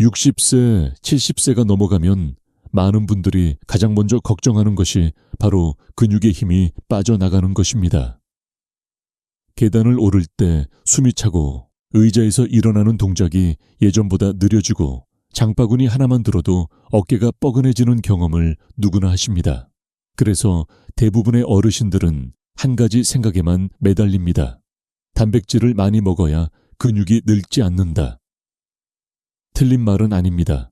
60세, 70세가 넘어가면 많은 분들이 가장 먼저 걱정하는 것이 바로 근육의 힘이 빠져나가는 것입니다. 계단을 오를 때 숨이 차고 의자에서 일어나는 동작이 예전보다 느려지고 장바구니 하나만 들어도 어깨가 뻐근해지는 경험을 누구나 하십니다. 그래서 대부분의 어르신들은 한 가지 생각에만 매달립니다. 단백질을 많이 먹어야 근육이 늙지 않는다. 틀린 말은 아닙니다.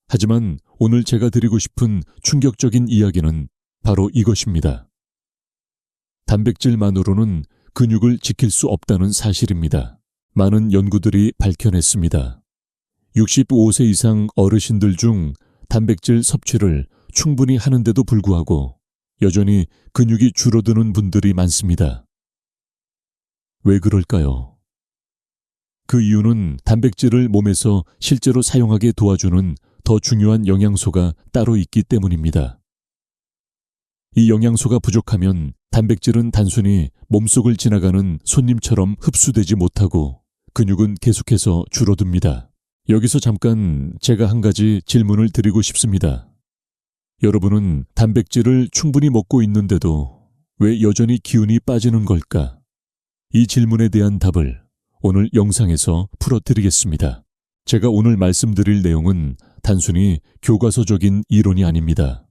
하지만 오늘 제가 드리고 싶은 충격적인 이야기는 바로 이것입니다. 단백질만으로는 근육을 지킬 수 없다는 사실입니다. 많은 연구들이 밝혀냈습니다. 65세 이상 어르신들 중 단백질 섭취를 충분히 하는데도 불구하고 여전히 근육이 줄어드는 분들이 많습니다. 왜 그럴까요? 그 이유는 단백질을 몸에서 실제로 사용하게 도와주는 더 중요한 영양소가 따로 있기 때문입니다. 이 영양소가 부족하면 단백질은 단순히 몸속을 지나가는 손님처럼 흡수되지 못하고 근육은 계속해서 줄어듭니다. 여기서 잠깐 제가 한 가지 질문을 드리고 싶습니다. 여러분은 단백질을 충분히 먹고 있는데도 왜 여전히 기운이 빠지는 걸까? 이 질문에 대한 답을 오늘 영상에서 풀어드리겠습니다. 제가 오늘 말씀드릴 내용은 단순히 교과서적인 이론이 아닙니다.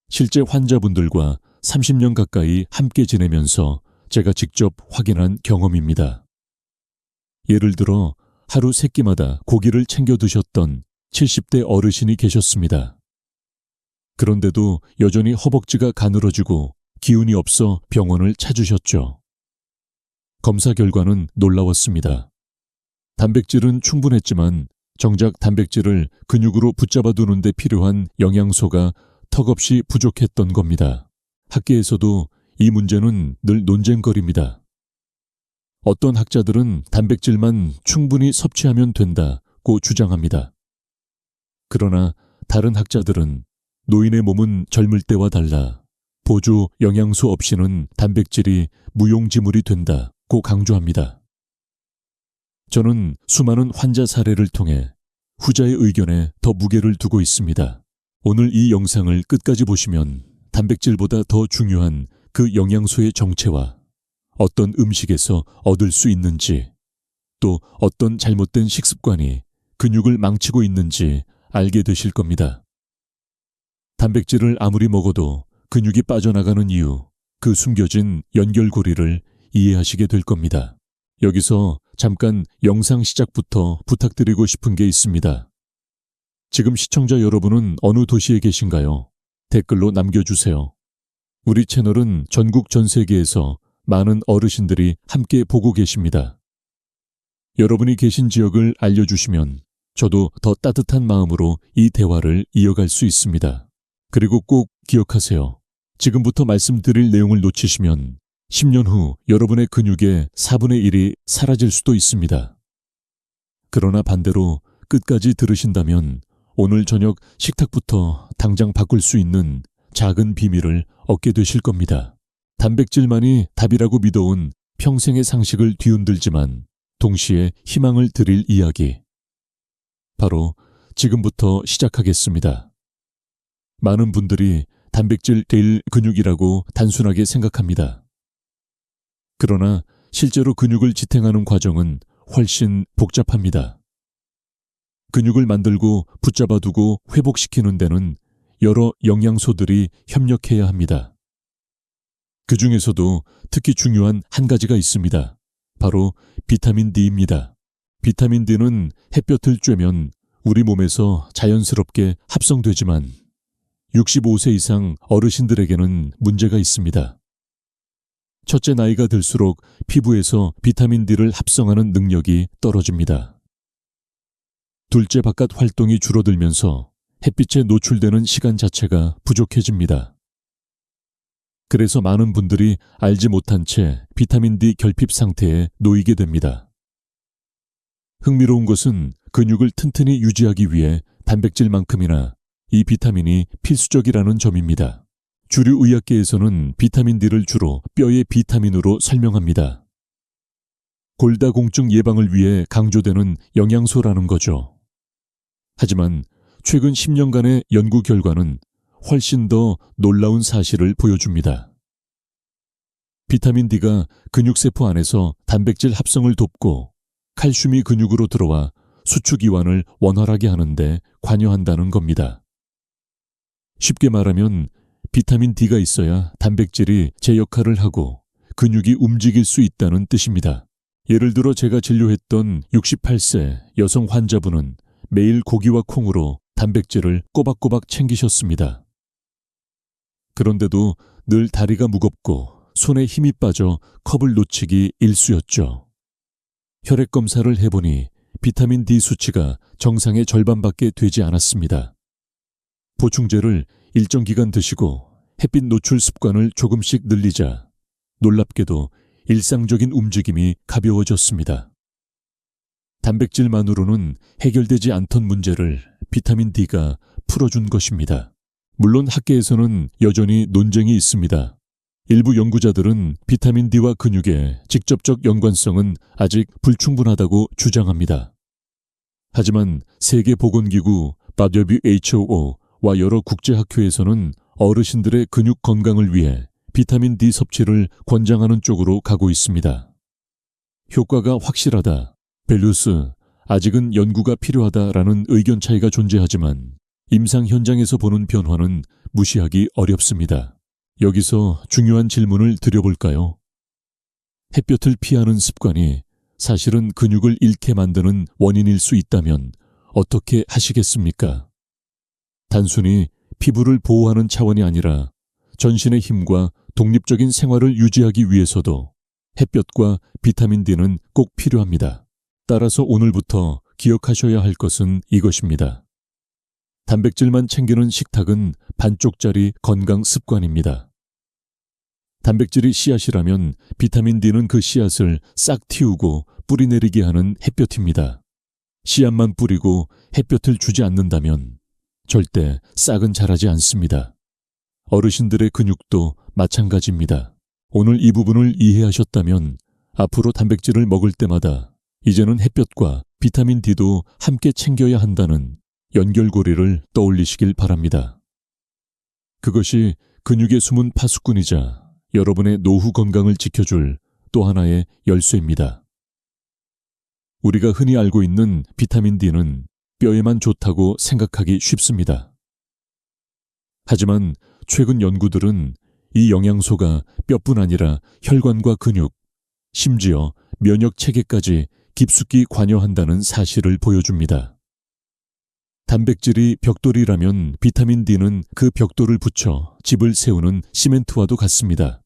실제 환자분들과 30년 가까이 함께 지내면서 제가 직접 확인한 경험입니다. 예를 들어 하루 3끼마다 고기를 챙겨 드셨던 70대 어르신이 계셨습니다. 그런데도 여전히 허벅지가 가늘어지고 기운이 없어 병원을 찾으셨죠. 검사 결과는 놀라웠습니다. 단백질은 충분했지만 정작 단백질을 근육으로 붙잡아 두는 데 필요한 영양소가 턱없이 부족했던 겁니다. 학계에서도 이 문제는 늘 논쟁거리입니다. 어떤 학자들은 단백질만 충분히 섭취하면 된다고 주장합니다. 그러나 다른 학자들은 노인의 몸은 젊을 때와 달라 보조 영양소 없이는 단백질이 무용지물이 된다고 강조합니다. 저는 수많은 환자 사례를 통해 후자의 의견에 더 무게를 두고 있습니다. 오늘 이 영상을 끝까지 보시면 단백질보다 더 중요한 그 영양소의 정체와 어떤 음식에서 얻을 수 있는지, 또 어떤 잘못된 식습관이 근육을 망치고 있는지 알게 되실 겁니다. 단백질을 아무리 먹어도 근육이 빠져나가는 이유, 그 숨겨진 연결고리를 이해하시게 될 겁니다. 여기서 잠깐 영상 시작부터 부탁드리고 싶은 게 있습니다. 지금 시청자 여러분은 어느 도시에 계신가요? 댓글로 남겨주세요. 우리 채널은 전국 전 세계에서 많은 어르신들이 함께 보고 계십니다. 여러분이 계신 지역을 알려주시면 저도 더 따뜻한 마음으로 이 대화를 이어갈 수 있습니다. 그리고 꼭 기억하세요. 지금부터 말씀드릴 내용을 놓치시면 10년 후 여러분의 근육의 4분의 1이 사라질 수도 있습니다. 그러나 반대로 끝까지 들으신다면 오늘 저녁 식탁부터 당장 바꿀 수 있는 작은 비밀을 얻게 되실 겁니다. 단백질만이 답이라고 믿어온 평생의 상식을 뒤흔들지만 동시에 희망을 드릴 이야기. 바로 지금부터 시작하겠습니다. 많은 분들이 단백질 될 근육이라고 단순하게 생각합니다. 그러나 실제로 근육을 지탱하는 과정은 훨씬 복잡합니다. 근육을 만들고 붙잡아두고 회복시키는 데는 여러 영양소들이 협력해야 합니다. 그 중에서도 특히 중요한 한 가지가 있습니다. 바로 비타민 D입니다. 비타민 D는 햇볕을 쬐면 우리 몸에서 자연스럽게 합성되지만 65세 이상 어르신들에게는 문제가 있습니다. 첫째, 나이가 들수록 피부에서 비타민 D를 합성하는 능력이 떨어집니다. 둘째, 바깥 활동이 줄어들면서 햇빛에 노출되는 시간 자체가 부족해집니다. 그래서 많은 분들이 알지 못한 채 비타민 D 결핍 상태에 놓이게 됩니다. 흥미로운 것은 근육을 튼튼히 유지하기 위해 단백질만큼이나 이 비타민이 필수적이라는 점입니다. 주류 의학계에서는 비타민 D를 주로 뼈의 비타민으로 설명합니다. 골다공증 예방을 위해 강조되는 영양소라는 거죠. 하지만 최근 10년간의 연구 결과는 훨씬 더 놀라운 사실을 보여줍니다. 비타민 D가 근육세포 안에서 단백질 합성을 돕고 칼슘이 근육으로 들어와 수축이완을 원활하게 하는데 관여한다는 겁니다. 쉽게 말하면 비타민 D가 있어야 단백질이 제 역할을 하고 근육이 움직일 수 있다는 뜻입니다. 예를 들어 제가 진료했던 68세 여성 환자분은 매일 고기와 콩으로 단백질을 꼬박꼬박 챙기셨습니다. 그런데도 늘 다리가 무겁고 손에 힘이 빠져 컵을 놓치기 일쑤였죠. 혈액 검사를 해보니 비타민 D 수치가 정상의 절반밖에 되지 않았습니다. 보충제를 일정 기간 드시고 햇빛 노출 습관을 조금씩 늘리자 놀랍게도 일상적인 움직임이 가벼워졌습니다. 단백질만으로는 해결되지 않던 문제를 비타민 D가 풀어준 것입니다. 물론 학계에서는 여전히 논쟁이 있습니다. 일부 연구자들은 비타민 D와 근육의 직접적 연관성은 아직 불충분하다고 주장합니다. 하지만 세계보건기구 WHO와 여러 국제학회에서는 어르신들의 근육 건강을 위해 비타민 D 섭취를 권장하는 쪽으로 가고 있습니다. 효과가 확실하다, 밸류스, 아직은 연구가 필요하다라는 의견 차이가 존재하지만 임상 현장에서 보는 변화는 무시하기 어렵습니다. 여기서 중요한 질문을 드려볼까요? 햇볕을 피하는 습관이 사실은 근육을 잃게 만드는 원인일 수 있다면 어떻게 하시겠습니까? 단순히 피부를 보호하는 차원이 아니라 전신의 힘과 독립적인 생활을 유지하기 위해서도 햇볕과 비타민 D는 꼭 필요합니다. 따라서 오늘부터 기억하셔야 할 것은 이것입니다. 단백질만 챙기는 식탁은 반쪽짜리 건강 습관입니다. 단백질이 씨앗이라면 비타민 D는 그 씨앗을 싹 틔우고 뿌리내리게 하는 햇볕입니다. 씨앗만 뿌리고 햇볕을 주지 않는다면 절대 싹은 자라지 않습니다. 어르신들의 근육도 마찬가지입니다. 오늘 이 부분을 이해하셨다면 앞으로 단백질을 먹을 때마다 이제는 햇볕과 비타민 D도 함께 챙겨야 한다는 연결고리를 떠올리시길 바랍니다. 그것이 근육의 숨은 파수꾼이자 여러분의 노후 건강을 지켜줄 또 하나의 열쇠입니다. 우리가 흔히 알고 있는 비타민 D는 뼈에만 좋다고 생각하기 쉽습니다. 하지만 최근 연구들은 이 영양소가 뼈뿐 아니라 혈관과 근육, 심지어 면역 체계까지 깊숙이 관여한다는 사실을 보여줍니다. 단백질이 벽돌이라면 비타민 D는 그 벽돌을 붙여 집을 세우는 시멘트와도 같습니다.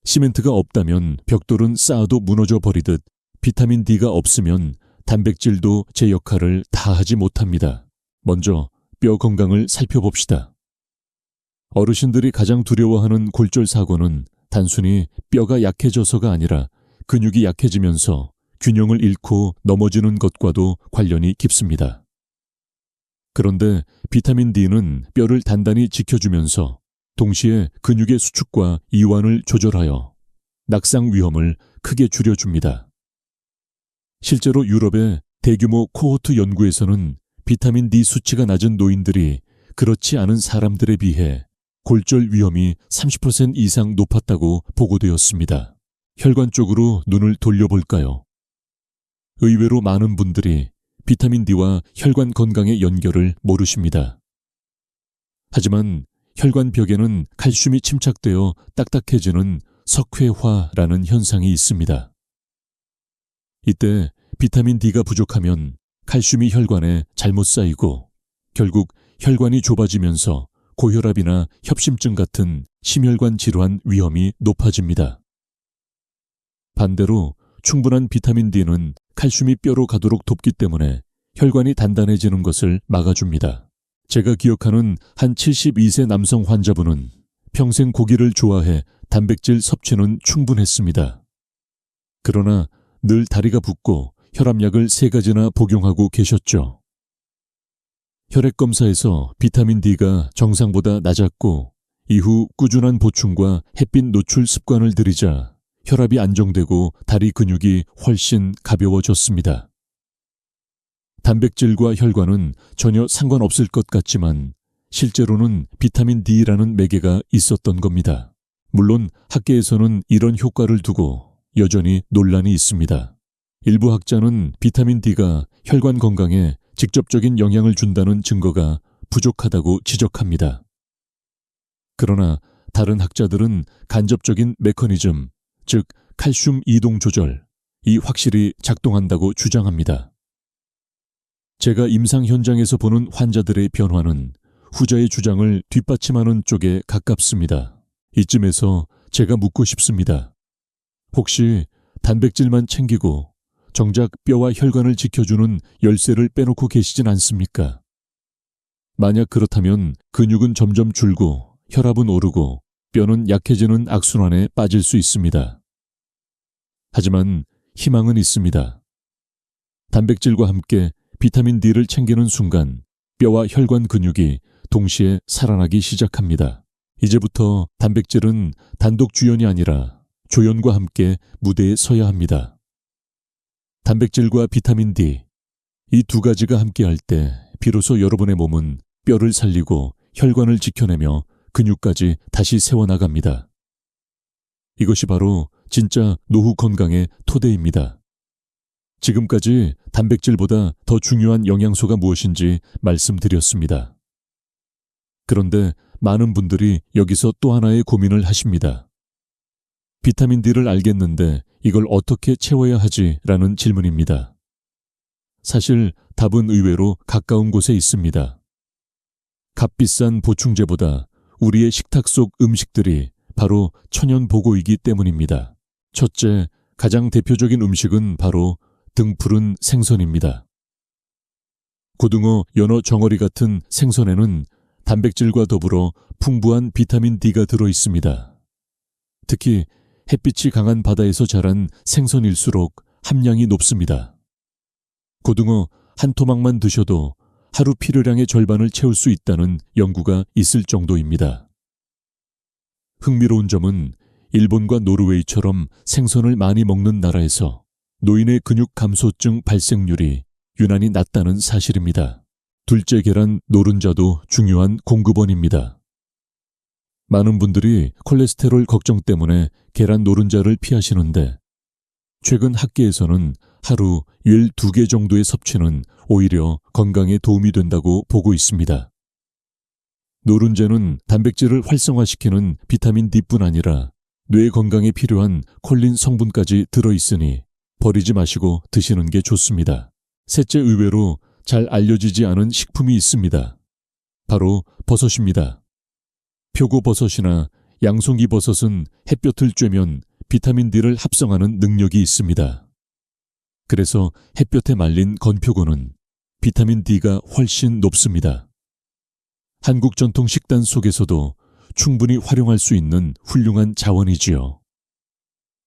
시멘트가 없다면 벽돌은 쌓아도 무너져 버리듯 비타민 D가 없으면 단백질도 제 역할을 다하지 못합니다. 먼저 뼈 건강을 살펴봅시다. 어르신들이 가장 두려워하는 골절 사고는 단순히 뼈가 약해져서가 아니라 근육이 약해지면서 균형을 잃고 넘어지는 것과도 관련이 깊습니다. 그런데 비타민 D는 뼈를 단단히 지켜주면서 동시에 근육의 수축과 이완을 조절하여 낙상 위험을 크게 줄여줍니다. 실제로 유럽의 대규모 코호트 연구에서는 비타민 D 수치가 낮은 노인들이 그렇지 않은 사람들에 비해 골절 위험이 30% 이상 높았다고 보고되었습니다. 혈관 쪽으로 눈을 돌려볼까요? 의외로 많은 분들이 비타민 D와 혈관 건강의 연결을 모르십니다. 하지만 혈관 벽에는 칼슘이 침착되어 딱딱해지는 석회화라는 현상이 있습니다. 이때 비타민 D가 부족하면 칼슘이 혈관에 잘못 쌓이고 결국 혈관이 좁아지면서 고혈압이나 협심증 같은 심혈관 질환 위험이 높아집니다. 반대로 충분한 비타민 D는 칼슘이 뼈로 가도록 돕기 때문에 혈관이 단단해지는 것을 막아줍니다. 제가 기억하는 한 72세 남성 환자분은 평생 고기를 좋아해 단백질 섭취는 충분했습니다. 그러나 늘 다리가 붓고 혈압약을 3가지나 복용하고 계셨죠. 혈액검사에서 비타민 D가 정상보다 낮았고 이후 꾸준한 보충과 햇빛 노출 습관을 들이자 혈압이 안정되고 다리 근육이 훨씬 가벼워졌습니다. 단백질과 혈관은 전혀 상관없을 것 같지만 실제로는 비타민 D라는 매개가 있었던 겁니다. 물론 학계에서는 이런 효과를 두고 여전히 논란이 있습니다. 일부 학자는 비타민 D가 혈관 건강에 직접적인 영향을 준다는 증거가 부족하다고 지적합니다. 그러나 다른 학자들은 간접적인 메커니즘, 즉 칼슘 이동 조절이 확실히 작동한다고 주장합니다. 제가 임상 현장에서 보는 환자들의 변화는 후자의 주장을 뒷받침하는 쪽에 가깝습니다. 이쯤에서 제가 묻고 싶습니다. 혹시 단백질만 챙기고 정작 뼈와 혈관을 지켜주는 열쇠를 빼놓고 계시진 않습니까? 만약 그렇다면 근육은 점점 줄고 혈압은 오르고 뼈는 약해지는 악순환에 빠질 수 있습니다. 하지만 희망은 있습니다. 단백질과 함께 비타민 D를 챙기는 순간 뼈와 혈관 근육이 동시에 살아나기 시작합니다. 이제부터 단백질은 단독 주연이 아니라 조연과 함께 무대에 서야 합니다. 단백질과 비타민 D, 이 두 가지가 함께할 때 비로소 여러분의 몸은 뼈를 살리고 혈관을 지켜내며 근육까지 다시 세워나갑니다. 이것이 바로 진짜 노후 건강의 토대입니다. 지금까지 단백질보다 더 중요한 영양소가 무엇인지 말씀드렸습니다. 그런데 많은 분들이 여기서 또 하나의 고민을 하십니다. 비타민 D를 알겠는데 이걸 어떻게 채워야 하지? 라는 질문입니다. 사실 답은 의외로 가까운 곳에 있습니다. 값비싼 보충제보다 우리의 식탁 속 음식들이 바로 천연 보고이기 때문입니다. 첫째, 가장 대표적인 음식은 바로 등푸른 생선입니다. 고등어, 연어, 정어리 같은 생선에는 단백질과 더불어 풍부한 비타민 D가 들어 있습니다. 특히 햇빛이 강한 바다에서 자란 생선일수록 함량이 높습니다. 고등어 한 토막만 드셔도 하루 필요량의 절반을 채울 수 있다는 연구가 있을 정도입니다. 흥미로운 점은 일본과 노르웨이처럼 생선을 많이 먹는 나라에서 노인의 근육 감소증 발생률이 유난히 낮다는 사실입니다. 둘째 계란 노른자도 중요한 공급원입니다. 많은 분들이 콜레스테롤 걱정 때문에 계란 노른자를 피하시는데 최근 학계에서는 하루 율 2개 정도의 섭취는 오히려 건강에 도움이 된다고 보고 있습니다. 노른자는 단백질을 활성화시키는 비타민 D뿐 아니라 뇌 건강에 필요한 콜린 성분까지 들어있으니 버리지 마시고 드시는 게 좋습니다. 셋째, 의외로 잘 알려지지 않은 식품이 있습니다. 바로 버섯입니다. 표고버섯이나 양송이버섯은 햇볕을 쬐면 비타민 D를 합성하는 능력이 있습니다. 그래서 햇볕에 말린 건표고는 비타민 D가 훨씬 높습니다. 한국 전통 식단 속에서도 충분히 활용할 수 있는 훌륭한 자원이지요.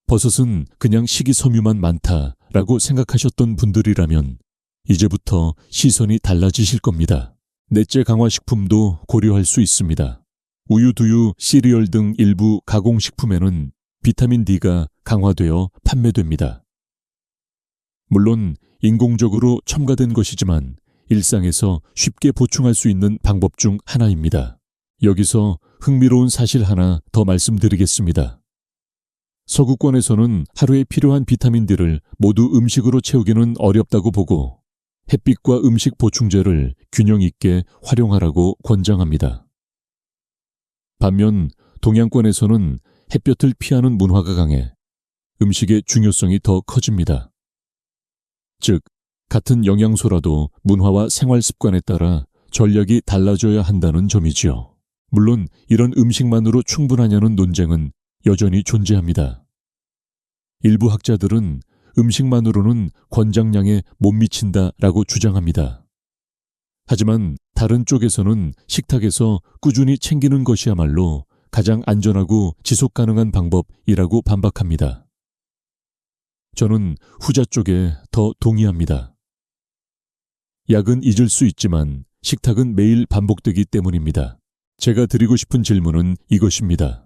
버섯은 그냥 식이섬유만 많다라고 생각하셨던 분들이라면 이제부터 시선이 달라지실 겁니다. 넷째, 강화식품도 고려할 수 있습니다. 우유, 두유, 시리얼 등 일부 가공식품에는 비타민 D가 강화되어 판매됩니다. 물론 인공적으로 첨가된 것이지만 일상에서 쉽게 보충할 수 있는 방법 중 하나입니다. 여기서 흥미로운 사실 하나 더 말씀드리겠습니다. 서구권에서는 하루에 필요한 비타민 D를 모두 음식으로 채우기는 어렵다고 보고 햇빛과 음식 보충제를 균형 있게 활용하라고 권장합니다. 반면 동양권에서는 햇볕을 피하는 문화가 강해 음식의 중요성이 더 커집니다. 즉, 같은 영양소라도 문화와 생활 습관에 따라 전략이 달라져야 한다는 점이지요. 물론 이런 음식만으로 충분하냐는 논쟁은 여전히 존재합니다. 일부 학자들은 음식만으로는 권장량에 못 미친다라고 주장합니다. 하지만 다른 쪽에서는 식탁에서 꾸준히 챙기는 것이야말로 가장 안전하고 지속 가능한 방법이라고 반박합니다. 저는 후자 쪽에 더 동의합니다. 약은 잊을 수 있지만 식탁은 매일 반복되기 때문입니다. 제가 드리고 싶은 질문은 이것입니다.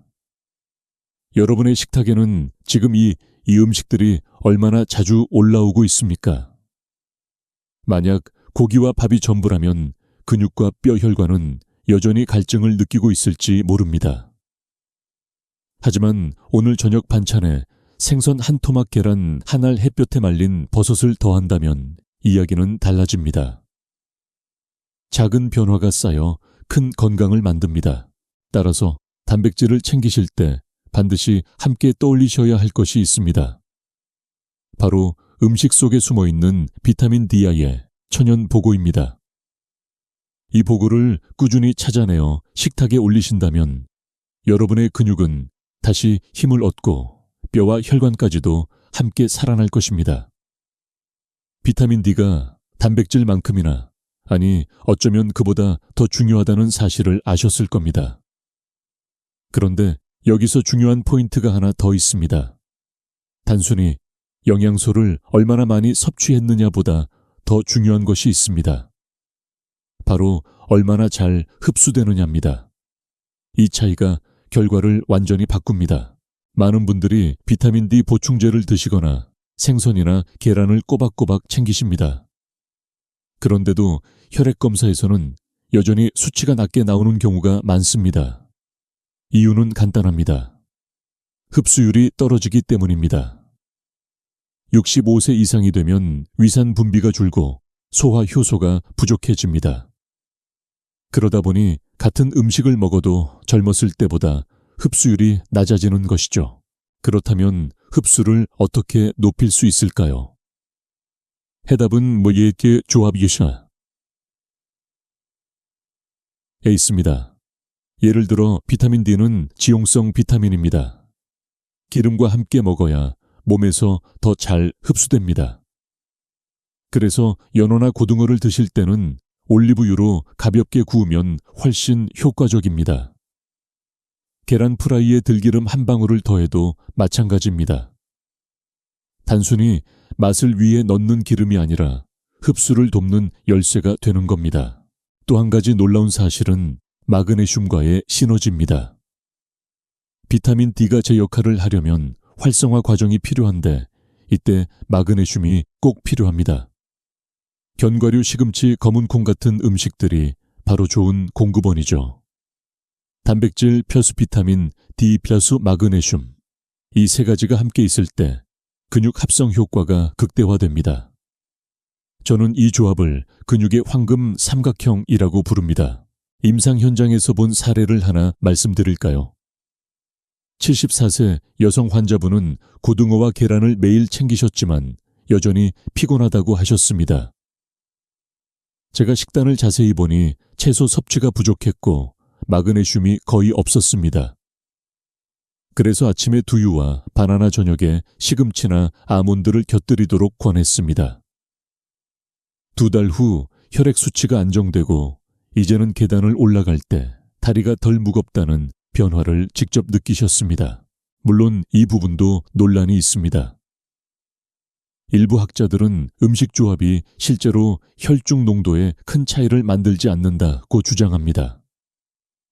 여러분의 식탁에는 지금 이 음식들이 얼마나 자주 올라오고 있습니까? 만약 고기와 밥이 전부라면 근육과 뼈 혈관은 여전히 갈증을 느끼고 있을지 모릅니다. 하지만 오늘 저녁 반찬에 생선 한 토막 계란 한 알 햇볕에 말린 버섯을 더한다면 이야기는 달라집니다. 작은 변화가 쌓여 큰 건강을 만듭니다. 따라서 단백질을 챙기실 때 반드시 함께 떠올리셔야 할 것이 있습니다. 바로 음식 속에 숨어 있는 비타민 D의 천연 보고입니다. 이 보고를 꾸준히 찾아내어 식탁에 올리신다면 여러분의 근육은 다시 힘을 얻고 뼈와 혈관까지도 함께 살아날 것입니다. 비타민 D가 단백질만큼이나, 아니 어쩌면 그보다 더 중요하다는 사실을 아셨을 겁니다. 그런데 여기서 중요한 포인트가 하나 더 있습니다. 단순히 영양소를 얼마나 많이 섭취했느냐보다 더 중요한 것이 있습니다. 바로 얼마나 잘 흡수되느냐입니다. 이 차이가 결과를 완전히 바꿉니다. 많은 분들이 비타민 D 보충제를 드시거나 생선이나 계란을 꼬박꼬박 챙기십니다. 그런데도 혈액 검사에서는 여전히 수치가 낮게 나오는 경우가 많습니다. 이유는 간단합니다. 흡수율이 떨어지기 때문입니다. 65세 이상이 되면 위산 분비가 줄고 소화 효소가 부족해집니다. 그러다 보니 같은 음식을 먹어도 젊었을 때보다 흡수율이 낮아지는 것이죠. 그렇다면 흡수를 어떻게 높일 수 있을까요? 해답은 뭐예게 조합이샤? 에 있습니다. 예를 들어 비타민 D는 지용성 비타민입니다. 기름과 함께 먹어야 몸에서 더 잘 흡수됩니다. 그래서 연어나 고등어를 드실 때는 올리브유로 가볍게 구우면 훨씬 효과적입니다. 계란 프라이에 들기름 한 방울을 더해도 마찬가지입니다. 단순히 맛을 위해 넣는 기름이 아니라 흡수를 돕는 열쇠가 되는 겁니다. 또 한 가지 놀라운 사실은 마그네슘과의 시너지입니다. 비타민 D가 제 역할을 하려면 활성화 과정이 필요한데 이때 마그네슘이 꼭 필요합니다. 견과류, 시금치, 검은 콩 같은 음식들이 바로 좋은 공급원이죠. 단백질 플러스 비타민 D 플러스 마그네슘, 이 세 가지가 함께 있을 때 근육 합성 효과가 극대화됩니다. 저는 이 조합을 근육의 황금 삼각형이라고 부릅니다. 임상 현장에서 본 사례를 하나 말씀드릴까요? 74세 여성 환자분은 고등어와 계란을 매일 챙기셨지만 여전히 피곤하다고 하셨습니다. 제가 식단을 자세히 보니 채소 섭취가 부족했고 마그네슘이 거의 없었습니다. 그래서 아침에 두유와 바나나, 저녁에 시금치나 아몬드를 곁들이도록 권했습니다. 2달 후 혈액 수치가 안정되고 이제는 계단을 올라갈 때 다리가 덜 무겁다는 변화를 직접 느끼셨습니다. 물론 이 부분도 논란이 있습니다. 일부 학자들은 음식 조합이 실제로 혈중 농도에 큰 차이를 만들지 않는다고 주장합니다.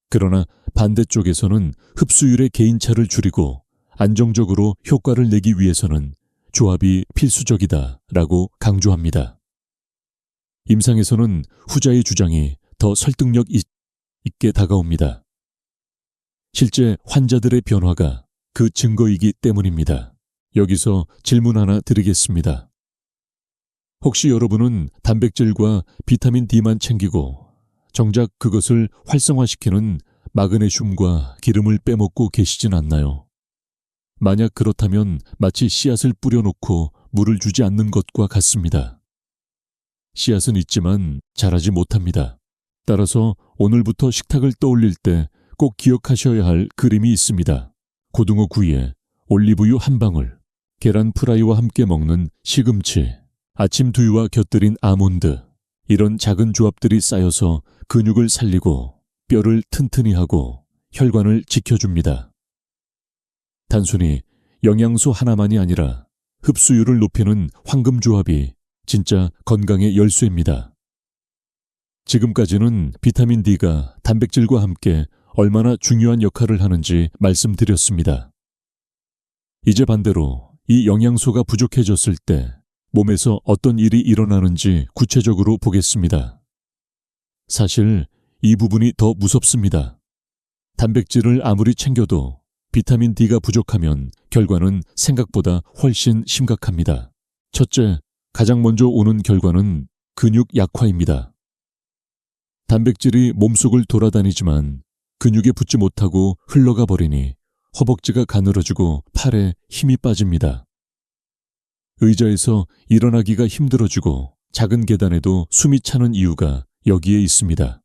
그러나 반대쪽에서는 흡수율의 개인차를 줄이고 안정적으로 효과를 내기 위해서는 조합이 필수적이다라고 강조합니다. 임상에서는 후자의 주장이 더 설득력 있게 다가옵니다. 실제 환자들의 변화가 그 증거이기 때문입니다. 여기서 질문 하나 드리겠습니다. 혹시 여러분은 단백질과 비타민 D만 챙기고 정작 그것을 활성화시키는 마그네슘과 기름을 빼먹고 계시진 않나요? 만약 그렇다면 마치 씨앗을 뿌려놓고 물을 주지 않는 것과 같습니다. 씨앗은 있지만 자라지 못합니다. 따라서 오늘부터 식탁을 떠올릴 때 꼭 기억하셔야 할 그림이 있습니다. 고등어 구이에 올리브유 한 방울, 계란 프라이와 함께 먹는 시금치, 아침 두유와 곁들인 아몬드, 이런 작은 조합들이 쌓여서 근육을 살리고 뼈를 튼튼히 하고 혈관을 지켜줍니다. 단순히 영양소 하나만이 아니라 흡수율을 높이는 황금 조합이 진짜 건강의 열쇠입니다. 지금까지는 비타민 D가 단백질과 함께 얼마나 중요한 역할을 하는지 말씀드렸습니다. 이제 반대로 이 영양소가 부족해졌을 때 몸에서 어떤 일이 일어나는지 구체적으로 보겠습니다. 사실 이 부분이 더 무섭습니다. 단백질을 아무리 챙겨도 비타민 D가 부족하면 결과는 생각보다 훨씬 심각합니다. 첫째, 가장 먼저 오는 결과는 근육 약화입니다. 단백질이 몸속을 돌아다니지만 근육에 붙지 못하고 흘러가 버리니 허벅지가 가늘어지고 팔에 힘이 빠집니다. 의자에서 일어나기가 힘들어지고 작은 계단에도 숨이 차는 이유가 여기에 있습니다.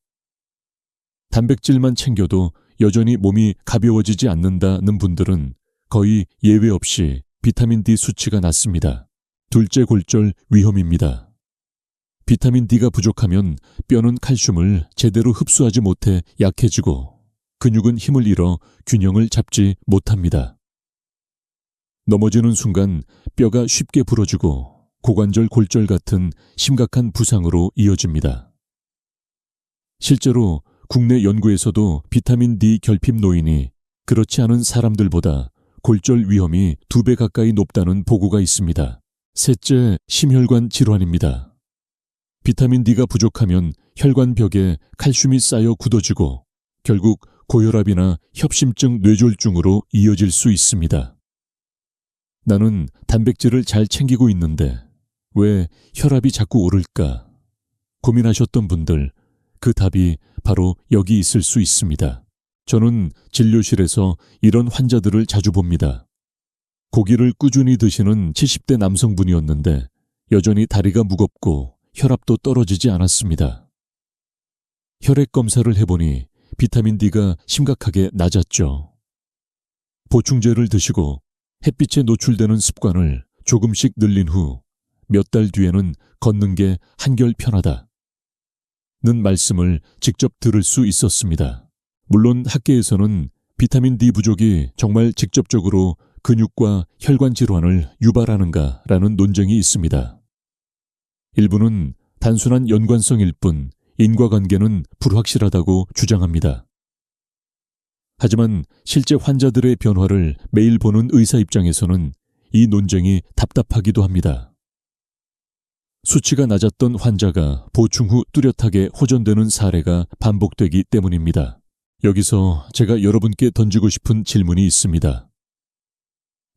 단백질만 챙겨도 여전히 몸이 가벼워지지 않는다는 분들은 거의 예외 없이 비타민 D 수치가 낮습니다. 둘째 골절 위험입니다. 비타민 D가 부족하면 뼈는 칼슘을 제대로 흡수하지 못해 약해지고 근육은 힘을 잃어 균형을 잡지 못합니다. 넘어지는 순간 뼈가 쉽게 부러지고 고관절 골절 같은 심각한 부상으로 이어집니다. 실제로 국내 연구에서도 비타민 D 결핍 노인이 그렇지 않은 사람들보다 골절 위험이 2배 가까이 높다는 보고가 있습니다. 셋째, 심혈관 질환입니다. 비타민 D가 부족하면 혈관벽에 칼슘이 쌓여 굳어지고 결국 고혈압이나 협심증 뇌졸중으로 이어질 수 있습니다. 나는 단백질을 잘 챙기고 있는데 왜 혈압이 자꾸 오를까? 고민하셨던 분들, 그 답이 바로 여기 있을 수 있습니다. 저는 진료실에서 이런 환자들을 자주 봅니다. 고기를 꾸준히 드시는 70대 남성분이었는데 여전히 다리가 무겁고 혈압도 떨어지지 않았습니다. 혈액 검사를 해보니 비타민 D가 심각하게 낮았죠. 보충제를 드시고 햇빛에 노출되는 습관을 조금씩 늘린 후 몇 달 뒤에는 걷는 게 한결 편하다 는 말씀을 직접 들을 수 있었습니다. 물론 학계에서는 비타민 D 부족이 정말 직접적으로 근육과 혈관 질환을 유발하는가라는 논쟁이 있습니다. 일부는 단순한 연관성일 뿐 인과관계는 불확실하다고 주장합니다. 하지만 실제 환자들의 변화를 매일 보는 의사 입장에서는 이 논쟁이 답답하기도 합니다. 수치가 낮았던 환자가 보충 후 뚜렷하게 호전되는 사례가 반복되기 때문입니다. 여기서 제가 여러분께 던지고 싶은 질문이 있습니다.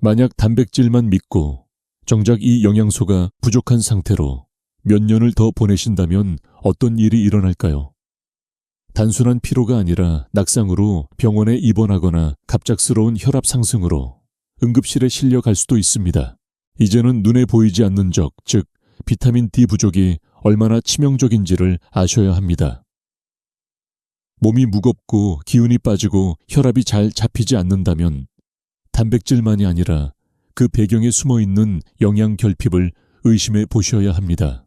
만약 단백질만 믿고 정작 이 영양소가 부족한 상태로 몇 년을 더 보내신다면 어떤 일이 일어날까요? 단순한 피로가 아니라 낙상으로 병원에 입원하거나 갑작스러운 혈압 상승으로 응급실에 실려갈 수도 있습니다. 이제는 눈에 보이지 않는 적, 즉 비타민 D 부족이 얼마나 치명적인지를 아셔야 합니다. 몸이 무겁고 기운이 빠지고 혈압이 잘 잡히지 않는다면 단백질만이 아니라 그 배경에 숨어있는 영양 결핍을 의심해 보셔야 합니다.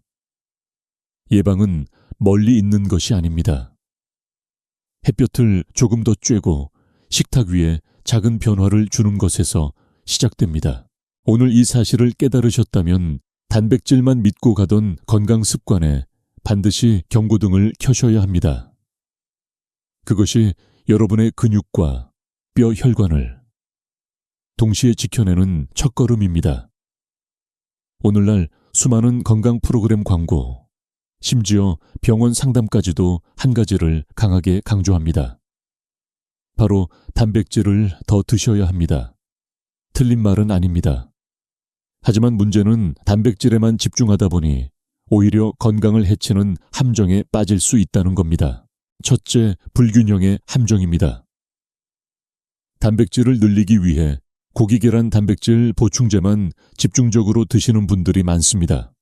예방은 멀리 있는 것이 아닙니다. 햇볕을 조금 더 쬐고 식탁 위에 작은 변화를 주는 것에서 시작됩니다. 오늘 이 사실을 깨달으셨다면 단백질만 믿고 가던 건강 습관에 반드시 경고등을 켜셔야 합니다. 그것이 여러분의 근육과 뼈 혈관을 동시에 지켜내는 첫걸음입니다. 오늘날 수많은 건강 프로그램 광고, 심지어 병원 상담까지도 한 가지를 강하게 강조합니다. 바로 단백질을 더 드셔야 합니다. 틀린 말은 아닙니다. 하지만 문제는 단백질에만 집중하다 보니 오히려 건강을 해치는 함정에 빠질 수 있다는 겁니다. 첫째, 불균형의 함정입니다. 단백질을 늘리기 위해 고기, 계란, 단백질 보충제만 집중적으로 드시는 분들이 많습니다.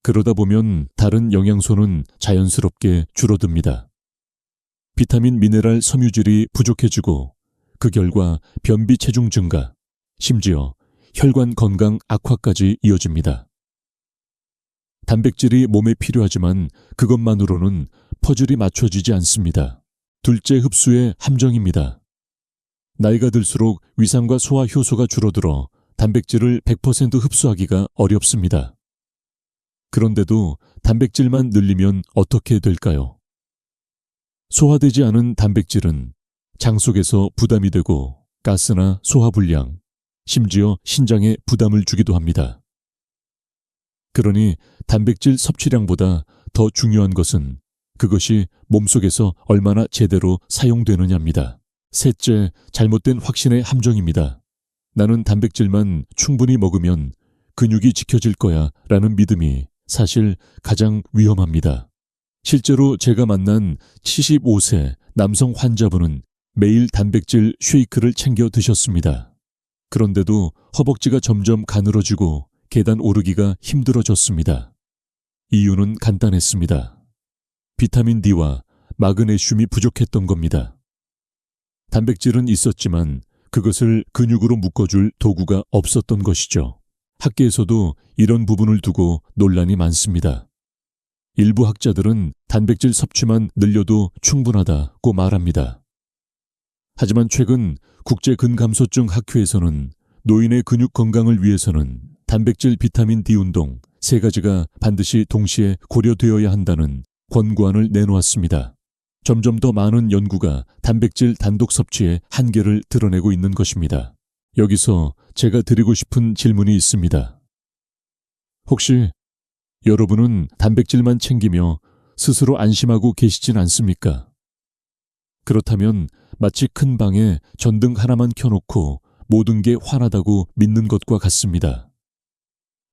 그러다 보면 다른 영양소는 자연스럽게 줄어듭니다. 비타민, 미네랄, 섬유질이 부족해지고 그 결과 변비, 체중 증가, 심지어 혈관 건강 악화까지 이어집니다. 단백질이 몸에 필요하지만 그것만으로는 퍼즐이 맞춰지지 않습니다. 둘째, 흡수의 함정입니다. 나이가 들수록 위산과 소화 효소가 줄어들어 단백질을 100% 흡수하기가 어렵습니다. 그런데도 단백질만 늘리면 어떻게 될까요? 소화되지 않은 단백질은 장 속에서 부담이 되고 가스나 소화불량, 심지어 신장에 부담을 주기도 합니다. 그러니 단백질 섭취량보다 더 중요한 것은 그것이 몸속에서 얼마나 제대로 사용되느냐입니다. 셋째, 잘못된 확신의 함정입니다. 나는 단백질만 충분히 먹으면 근육이 지켜질 거야 라는 믿음이 사실 가장 위험합니다. 실제로 제가 만난 75세 남성 환자분은 매일 단백질 쉐이크를 챙겨 드셨습니다. 그런데도 허벅지가 점점 가늘어지고 계단 오르기가 힘들어졌습니다. 이유는 간단했습니다. 비타민 D와 마그네슘이 부족했던 겁니다. 단백질은 있었지만 그것을 근육으로 묶어줄 도구가 없었던 것이죠. 학계에서도 이런 부분을 두고 논란이 많습니다. 일부 학자들은 단백질 섭취만 늘려도 충분하다고 말합니다. 하지만 최근 국제근감소증 학회에서는 노인의 근육 건강을 위해서는 단백질 비타민 D 운동 세 가지가 반드시 동시에 고려되어야 한다는 권고안을 내놓았습니다. 점점 더 많은 연구가 단백질 단독 섭취의 한계를 드러내고 있는 것입니다. 여기서 제가 드리고 싶은 질문이 있습니다. 혹시 여러분은 단백질만 챙기며 스스로 안심하고 계시진 않습니까? 그렇다면 마치 큰 방에 전등 하나만 켜놓고 모든 게 환하다고 믿는 것과 같습니다.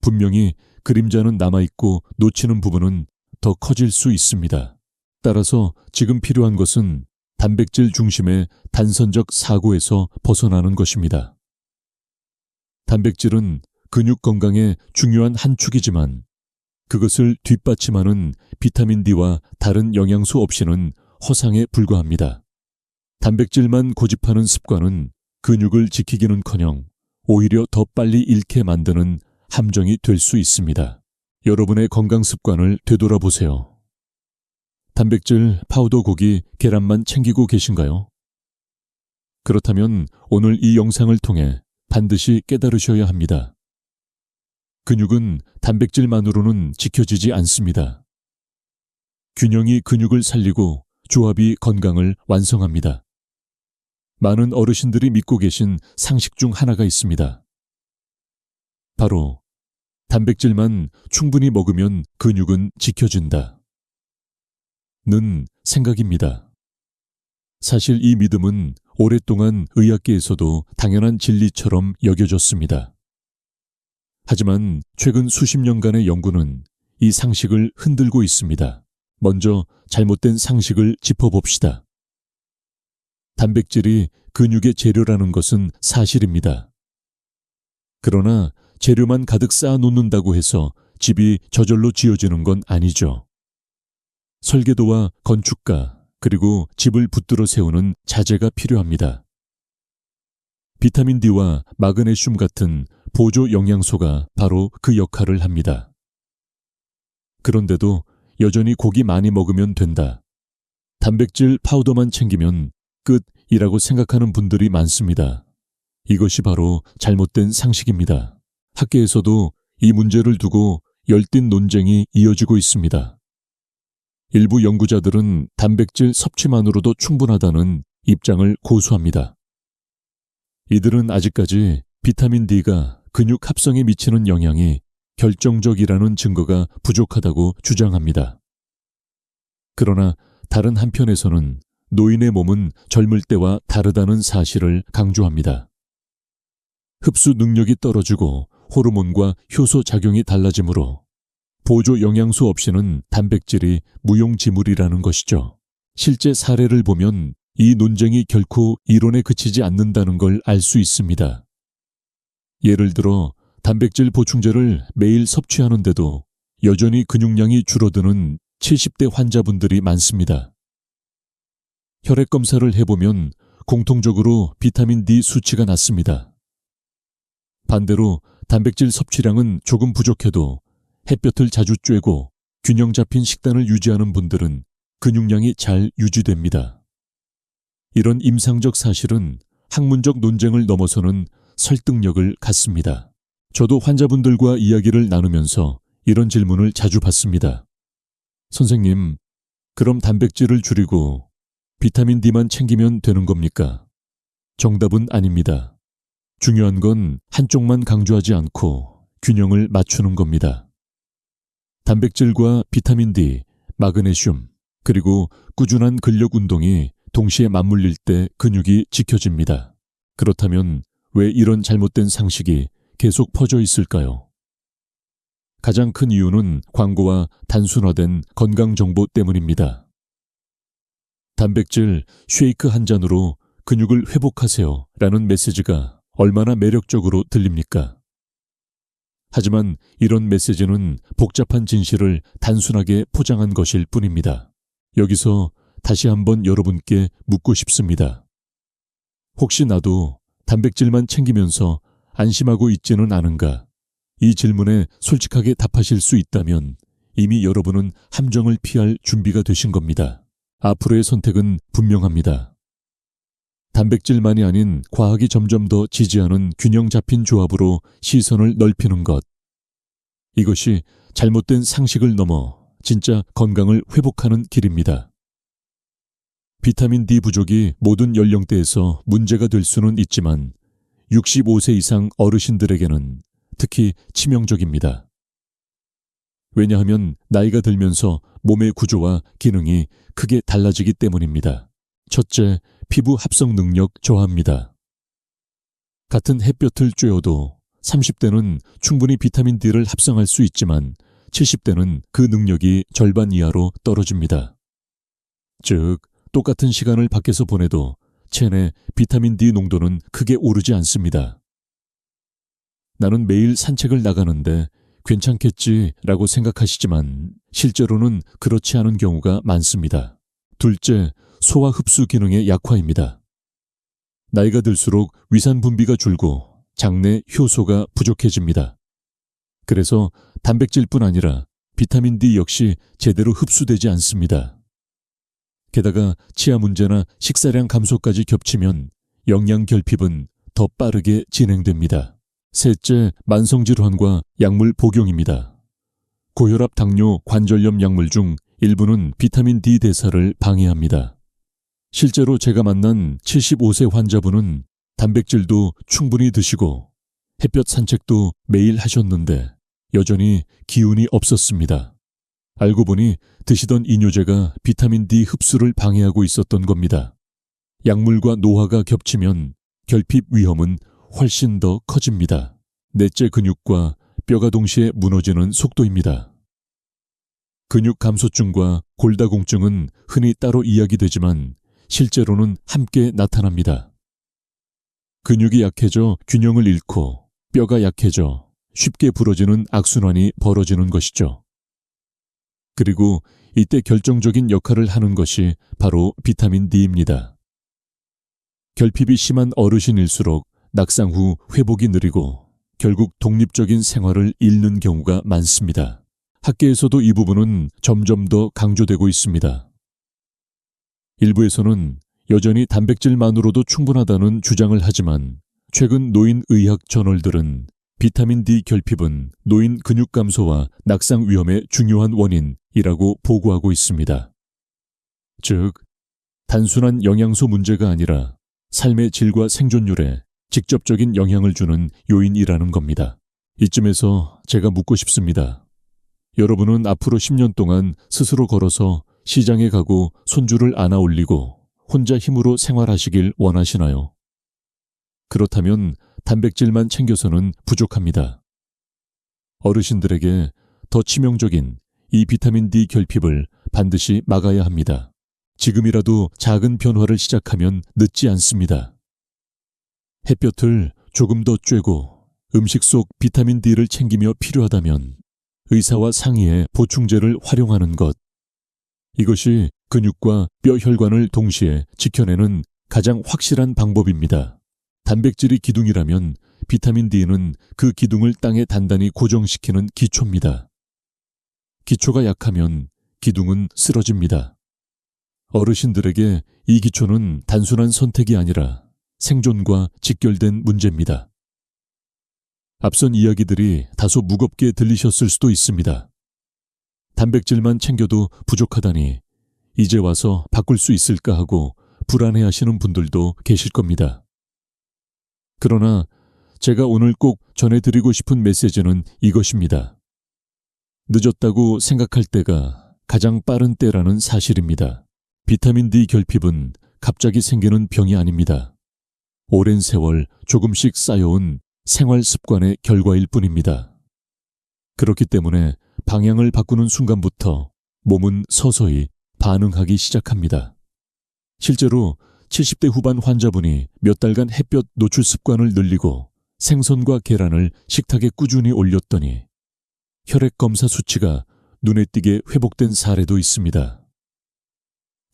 분명히 그림자는 남아있고 놓치는 부분은 더 커질 수 있습니다. 따라서 지금 필요한 것은 단백질 중심의 단선적 사고에서 벗어나는 것입니다. 단백질은 근육 건강의 중요한 한 축이지만 그것을 뒷받침하는 비타민 D와 다른 영양소 없이는 허상에 불과합니다. 단백질만 고집하는 습관은 근육을 지키기는커녕 오히려 더 빨리 잃게 만드는 함정이 될 수 있습니다. 여러분의 건강 습관을 되돌아보세요. 단백질, 파우더 고기, 계란만 챙기고 계신가요? 그렇다면 오늘 이 영상을 통해 반드시 깨달으셔야 합니다. 근육은 단백질만으로는 지켜지지 않습니다. 균형이 근육을 살리고 조합이 건강을 완성합니다. 많은 어르신들이 믿고 계신 상식 중 하나가 있습니다. 바로 단백질만 충분히 먹으면 근육은 지켜진다. 는 생각입니다. 사실 이 믿음은 오랫동안 의학계에서도 당연한 진리처럼 여겨졌습니다. 하지만 최근 수십 년간의 연구는 이 상식을 흔들고 있습니다. 먼저 잘못된 상식을 짚어봅시다. 단백질이 근육의 재료라는 것은 사실입니다. 그러나 재료만 가득 쌓아 놓는다고 해서 집이 저절로 지어지는 건 아니죠. 설계도와 건축가, 그리고 집을 붙들어 세우는 자재가 필요합니다. 비타민 D와 마그네슘 같은 보조 영양소가 바로 그 역할을 합니다. 그런데도 여전히 고기 많이 먹으면 된다. 단백질 파우더만 챙기면 끝이라고 생각하는 분들이 많습니다. 이것이 바로 잘못된 상식입니다. 학계에서도 이 문제를 두고 열띤 논쟁이 이어지고 있습니다. 일부 연구자들은 단백질 섭취만으로도 충분하다는 입장을 고수합니다. 이들은 아직까지 비타민 D가 근육 합성에 미치는 영향이 결정적이라는 증거가 부족하다고 주장합니다. 그러나 다른 한편에서는 노인의 몸은 젊을 때와 다르다는 사실을 강조합니다. 흡수 능력이 떨어지고 호르몬과 효소 작용이 달라지므로 보조 영양소 없이는 단백질이 무용지물이라는 것이죠. 실제 사례를 보면 이 논쟁이 결코 이론에 그치지 않는다는 걸 알 수 있습니다. 예를 들어 단백질 보충제를 매일 섭취하는데도 여전히 근육량이 줄어드는 70대 환자분들이 많습니다. 혈액 검사를 해보면 공통적으로 비타민 D 수치가 낮습니다. 반대로 단백질 섭취량은 조금 부족해도 햇볕을 자주 쬐고 균형 잡힌 식단을 유지하는 분들은 근육량이 잘 유지됩니다. 이런 임상적 사실은 학문적 논쟁을 넘어서는 설득력을 갖습니다. 저도 환자분들과 이야기를 나누면서 이런 질문을 자주 받습니다. 선생님, 그럼 단백질을 줄이고 비타민 D만 챙기면 되는 겁니까? 정답은 아닙니다. 중요한 건 한쪽만 강조하지 않고 균형을 맞추는 겁니다. 단백질과 비타민 D, 마그네슘, 그리고 꾸준한 근력 운동이 동시에 맞물릴 때 근육이 지켜집니다. 그렇다면 왜 이런 잘못된 상식이 계속 퍼져 있을까요? 가장 큰 이유는 광고와 단순화된 건강정보 때문입니다. 단백질 쉐이크 한 잔으로 근육을 회복하세요 라는 메시지가 얼마나 매력적으로 들립니까? 하지만 이런 메시지는 복잡한 진실을 단순하게 포장한 것일 뿐입니다. 여기서 다시 한번 여러분께 묻고 싶습니다. 혹시 나도 단백질만 챙기면서 안심하고 있지는 않은가? 이 질문에 솔직하게 답하실 수 있다면 이미 여러분은 함정을 피할 준비가 되신 겁니다. 앞으로의 선택은 분명합니다. 단백질만이 아닌 과학이 점점 더 지지하는 균형 잡힌 조합으로 시선을 넓히는 것. 이것이 잘못된 상식을 넘어 진짜 건강을 회복하는 길입니다. 비타민 D 부족이 모든 연령대에서 문제가 될 수는 있지만 65세 이상 어르신들에게는 특히 치명적입니다. 왜냐하면 나이가 들면서 몸의 구조와 기능이 크게 달라지기 때문입니다. 첫째, 피부 합성 능력 저하입니다. 같은 햇볕을 쬐어도 30대는 충분히 비타민 D를 합성할 수 있지만 70대는 그 능력이 절반 이하로 떨어집니다. 즉, 똑같은 시간을 밖에서 보내도 체내 비타민 D 농도는 크게 오르지 않습니다. 나는 매일 산책을 나가는데 괜찮겠지라고 생각하시지만 실제로는 그렇지 않은 경우가 많습니다. 둘째, 소화 흡수 기능의 약화입니다. 나이가 들수록 위산 분비가 줄고 장내 효소가 부족해집니다. 그래서 단백질뿐 아니라 비타민 D 역시 제대로 흡수되지 않습니다. 게다가 치아 문제나 식사량 감소까지 겹치면 영양 결핍은 더 빠르게 진행됩니다. 셋째, 만성질환과 약물 복용입니다. 고혈압, 당뇨, 관절염 약물 중 일부는 비타민 D 대사를 방해합니다. 실제로 제가 만난 75세 환자분은 단백질도 충분히 드시고 햇볕 산책도 매일 하셨는데 여전히 기운이 없었습니다. 알고 보니 드시던 이뇨제가 비타민 D 흡수를 방해하고 있었던 겁니다. 약물과 노화가 겹치면 결핍 위험은 훨씬 더 커집니다. 넷째, 근육과 뼈가 동시에 무너지는 속도입니다. 근육 감소증과 골다공증은 흔히 따로 이야기되지만 실제로는 함께 나타납니다. 근육이 약해져 균형을 잃고 뼈가 약해져 쉽게 부러지는 악순환이 벌어지는 것이죠. 그리고 이때 결정적인 역할을 하는 것이 바로 비타민 D입니다. 결핍이 심한 어르신일수록 낙상 후 회복이 느리고 결국 독립적인 생활을 잃는 경우가 많습니다. 학계에서도 이 부분은 점점 더 강조되고 있습니다. 일부에서는 여전히 단백질만으로도 충분하다는 주장을 하지만 최근 노인의학 저널들은 비타민 D 결핍은 노인 근육 감소와 낙상 위험의 중요한 원인이라고 보고하고 있습니다. 즉, 단순한 영양소 문제가 아니라 삶의 질과 생존율에 직접적인 영향을 주는 요인이라는 겁니다. 이쯤에서 제가 묻고 싶습니다. 여러분은 앞으로 10년 동안 스스로 걸어서 시장에 가고 손주를 안아 올리고 혼자 힘으로 생활하시길 원하시나요? 그렇다면 단백질만 챙겨서는 부족합니다. 어르신들에게 더 치명적인 이 비타민 D 결핍을 반드시 막아야 합니다. 지금이라도 작은 변화를 시작하면 늦지 않습니다. 햇볕을 조금 더 쬐고 음식 속 비타민 D를 챙기며 필요하다면 의사와 상의해 보충제를 활용하는 것. 이것이 근육과 뼈 혈관을 동시에 지켜내는 가장 확실한 방법입니다. 단백질이 기둥이라면 비타민 D는 그 기둥을 땅에 단단히 고정시키는 기초입니다. 기초가 약하면 기둥은 쓰러집니다. 어르신들에게 이 기초는 단순한 선택이 아니라 생존과 직결된 문제입니다. 앞선 이야기들이 다소 무겁게 들리셨을 수도 있습니다. 단백질만 챙겨도 부족하다니 이제 와서 바꿀 수 있을까 하고 불안해하시는 분들도 계실 겁니다. 그러나 제가 오늘 꼭 전해드리고 싶은 메시지는 이것입니다. 늦었다고 생각할 때가 가장 빠른 때라는 사실입니다. 비타민 D 결핍은 갑자기 생기는 병이 아닙니다. 오랜 세월 조금씩 쌓여온 생활 습관의 결과일 뿐입니다. 그렇기 때문에 방향을 바꾸는 순간부터 몸은 서서히 반응하기 시작합니다. 실제로 70대 후반 환자분이 몇 달간 햇볕 노출 습관을 늘리고 생선과 계란을 식탁에 꾸준히 올렸더니 혈액 검사 수치가 눈에 띄게 회복된 사례도 있습니다.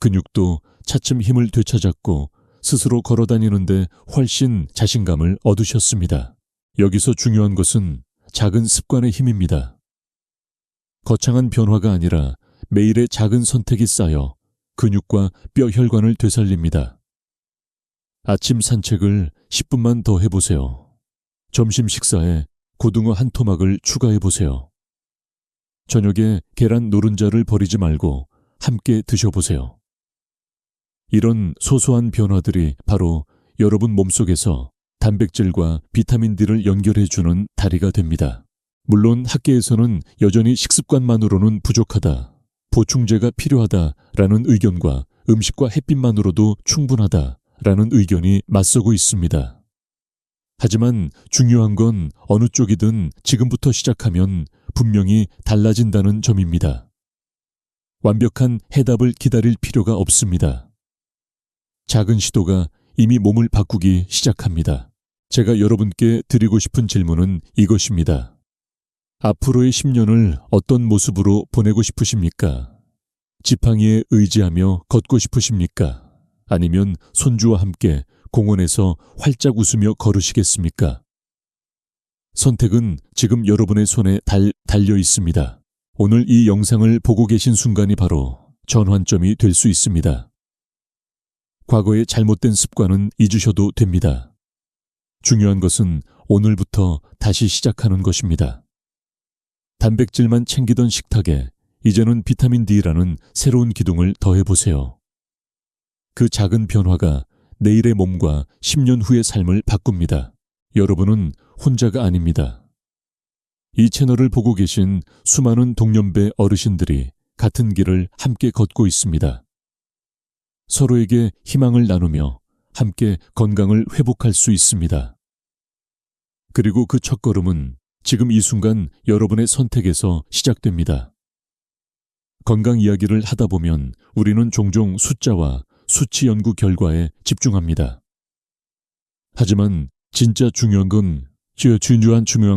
근육도 차츰 힘을 되찾았고 스스로 걸어다니는데 훨씬 자신감을 얻으셨습니다. 여기서 중요한 것은 작은 습관의 힘입니다. 거창한 변화가 아니라 매일의 작은 선택이 쌓여 근육과 뼈 혈관을 되살립니다. 아침 산책을 10분만 더 해보세요. 점심 식사에 고등어 한 토막을 추가해보세요. 저녁에 계란 노른자를 버리지 말고 함께 드셔보세요. 이런 소소한 변화들이 바로 여러분 몸속에서 단백질과 비타민 D를 연결해주는 다리가 됩니다. 물론 학계에서는 여전히 식습관만으로는 부족하다, 보충제가 필요하다라는 의견과 음식과 햇빛만으로도 충분하다라는 의견이 맞서고 있습니다. 하지만 중요한 건 어느 쪽이든 지금부터 시작하면 분명히 달라진다는 점입니다. 완벽한 해답을 기다릴 필요가 없습니다. 작은 시도가 이미 몸을 바꾸기 시작합니다. 제가 여러분께 드리고 싶은 질문은 이것입니다. 앞으로의 10년을 어떤 모습으로 보내고 싶으십니까? 지팡이에 의지하며 걷고 싶으십니까? 아니면 손주와 함께 공원에서 활짝 웃으며 걸으시겠습니까? 선택은 지금 여러분의 손에 달려 있습니다. 오늘 이 영상을 보고 계신 순간이 바로 전환점이 될 수 있습니다. 과거의 잘못된 습관은 잊으셔도 됩니다. 중요한 것은 오늘부터 다시 시작하는 것입니다. 단백질만 챙기던 식탁에 이제는 비타민 D라는 새로운 기둥을 더해보세요. 그 작은 변화가 내일의 몸과 10년 후의 삶을 바꿉니다. 여러분은 혼자가 아닙니다. 이 채널을 보고 계신 수많은 동년배 어르신들이 같은 길을 함께 걷고 있습니다. 서로에게 희망을 나누며 함께 건강을 회복할 수 있습니다. 그리고 그 첫걸음은 지금 이 순간 여러분의 선택에서 시작됩니다. 건강 이야기를 하다 보면 우리는 종종 숫자와 수치 연구 결과에 집중합니다. 하지만 진짜 중요한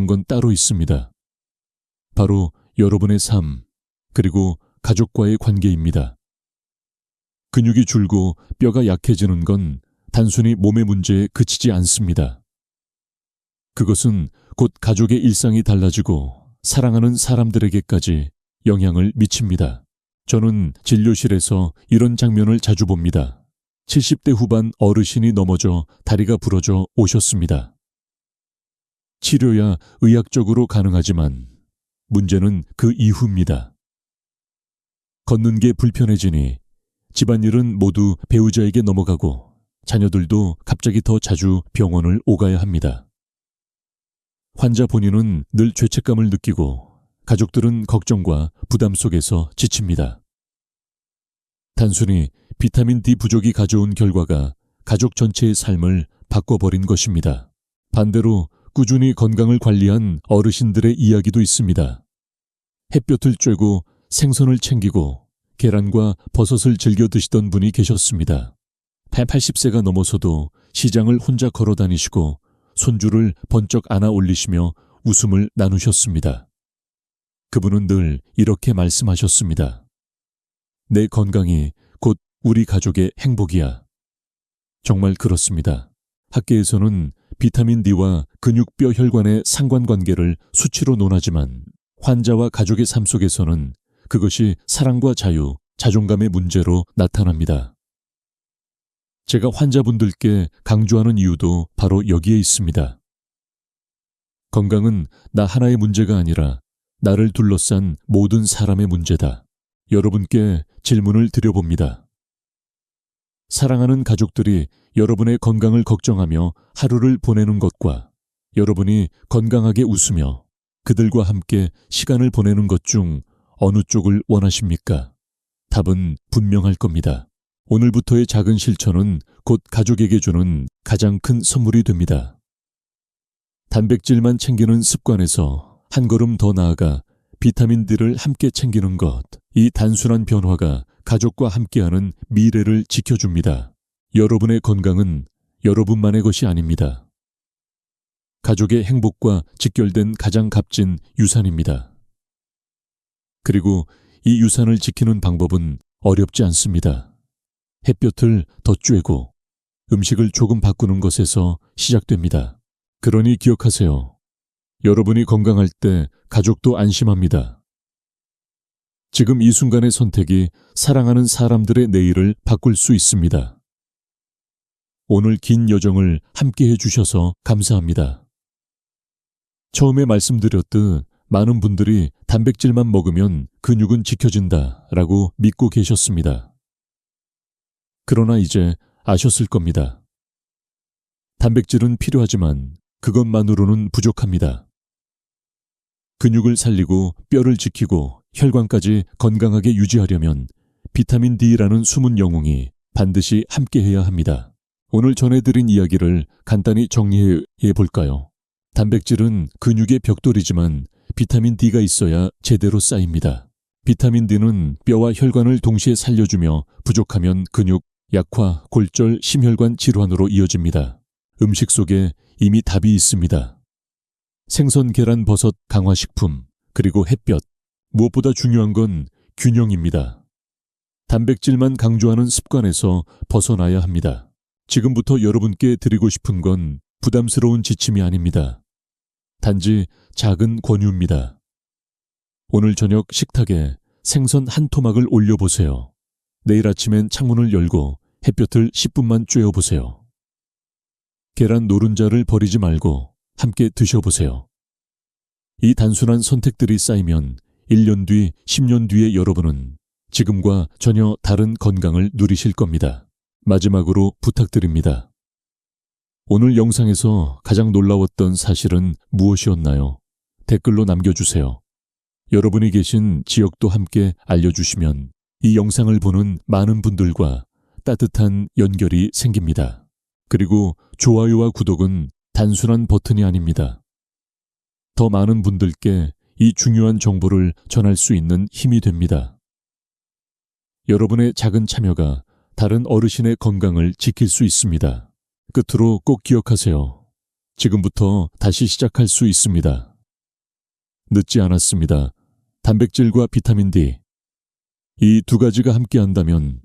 건 따로 있습니다. 바로 여러분의 삶, 그리고 가족과의 관계입니다. 근육이 줄고 뼈가 약해지는 건 단순히 몸의 문제에 그치지 않습니다. 그것은 곧 가족의 일상이 달라지고 사랑하는 사람들에게까지 영향을 미칩니다. 저는 진료실에서 이런 장면을 자주 봅니다. 70대 후반 어르신이 넘어져 다리가 부러져 오셨습니다. 치료야 의학적으로 가능하지만 문제는 그 이후입니다. 걷는 게 불편해지니 집안일은 모두 배우자에게 넘어가고 자녀들도 갑자기 더 자주 병원을 오가야 합니다. 환자 본인은 늘 죄책감을 느끼고 가족들은 걱정과 부담 속에서 지칩니다. 단순히 비타민 D 부족이 가져온 결과가 가족 전체의 삶을 바꿔버린 것입니다. 반대로 꾸준히 건강을 관리한 어르신들의 이야기도 있습니다. 햇볕을 쬐고 생선을 챙기고 계란과 버섯을 즐겨 드시던 분이 계셨습니다. 80세가 넘어서도 시장을 혼자 걸어 다니시고 손주를 번쩍 안아 올리시며 웃음을 나누셨습니다. 그분은 늘 이렇게 말씀하셨습니다. 내 건강이 곧 우리 가족의 행복이야. 정말 그렇습니다. 학계에서는 비타민 D와 근육뼈 혈관의 상관관계를 수치로 논하지만 환자와 가족의 삶 속에서는 그것이 사랑과 자유, 자존감의 문제로 나타납니다. 제가 환자분들께 강조하는 이유도 바로 여기에 있습니다. 건강은 나 하나의 문제가 아니라 나를 둘러싼 모든 사람의 문제다. 여러분께 질문을 드려봅니다. 사랑하는 가족들이 여러분의 건강을 걱정하며 하루를 보내는 것과 여러분이 건강하게 웃으며 그들과 함께 시간을 보내는 것 중 어느 쪽을 원하십니까? 답은 분명할 겁니다. 오늘부터의 작은 실천은 곧 가족에게 주는 가장 큰 선물이 됩니다. 단백질만 챙기는 습관에서 한 걸음 더 나아가 비타민 D를 함께 챙기는 것, 이 단순한 변화가 가족과 함께하는 미래를 지켜줍니다. 여러분의 건강은 여러분만의 것이 아닙니다. 가족의 행복과 직결된 가장 값진 유산입니다. 그리고 이 유산을 지키는 방법은 어렵지 않습니다. 햇볕을 더 쬐고 음식을 조금 바꾸는 것에서 시작됩니다. 그러니 기억하세요. 여러분이 건강할 때 가족도 안심합니다. 지금 이 순간의 선택이 사랑하는 사람들의 내일을 바꿀 수 있습니다. 오늘 긴 여정을 함께 해주셔서 감사합니다. 처음에 말씀드렸듯 많은 분들이 단백질만 먹으면 근육은 지켜진다 라고 믿고 계셨습니다. 그러나 이제 아셨을 겁니다. 단백질은 필요하지만 그것만으로는 부족합니다. 근육을 살리고 뼈를 지키고 혈관까지 건강하게 유지하려면 비타민 D라는 숨은 영웅이 반드시 함께해야 합니다. 오늘 전해드린 이야기를 간단히 정리해 볼까요? 단백질은 근육의 벽돌이지만 비타민 D가 있어야 제대로 쌓입니다. 비타민 D는 뼈와 혈관을 동시에 살려주며 부족하면 근육, 약화, 골절, 심혈관 질환으로 이어집니다. 음식 속에 이미 답이 있습니다. 생선, 계란, 버섯, 강화식품, 그리고 햇볕. 무엇보다 중요한 건 균형입니다. 단백질만 강조하는 습관에서 벗어나야 합니다. 지금부터 여러분께 드리고 싶은 건 부담스러운 지침이 아닙니다. 단지 작은 권유입니다. 오늘 저녁 식탁에 생선 한 토막을 올려보세요. 내일 아침엔 창문을 열고 햇볕을 10분만 쬐어보세요. 계란 노른자를 버리지 말고 함께 드셔보세요. 이 단순한 선택들이 쌓이면 1년 뒤, 10년 뒤에 여러분은 지금과 전혀 다른 건강을 누리실 겁니다. 마지막으로 부탁드립니다. 오늘 영상에서 가장 놀라웠던 사실은 무엇이었나요? 댓글로 남겨주세요. 여러분이 계신 지역도 함께 알려주시면 이 영상을 보는 많은 분들과 따뜻한 연결이 생깁니다. 그리고 좋아요와 구독은 단순한 버튼이 아닙니다. 더 많은 분들께 이 중요한 정보를 전할 수 있는 힘이 됩니다. 여러분의 작은 참여가 다른 어르신의 건강을 지킬 수 있습니다. 끝으로 꼭 기억하세요. 지금부터 다시 시작할 수 있습니다. 늦지 않았습니다. 단백질과 비타민 D. 이 두 가지가 함께한다면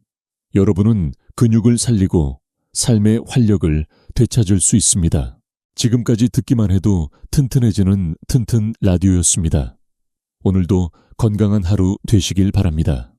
여러분은 근육을 살리고 삶의 활력을 되찾을 수 있습니다. 지금까지 듣기만 해도 튼튼해지는 튼튼 라디오였습니다. 오늘도 건강한 하루 되시길 바랍니다.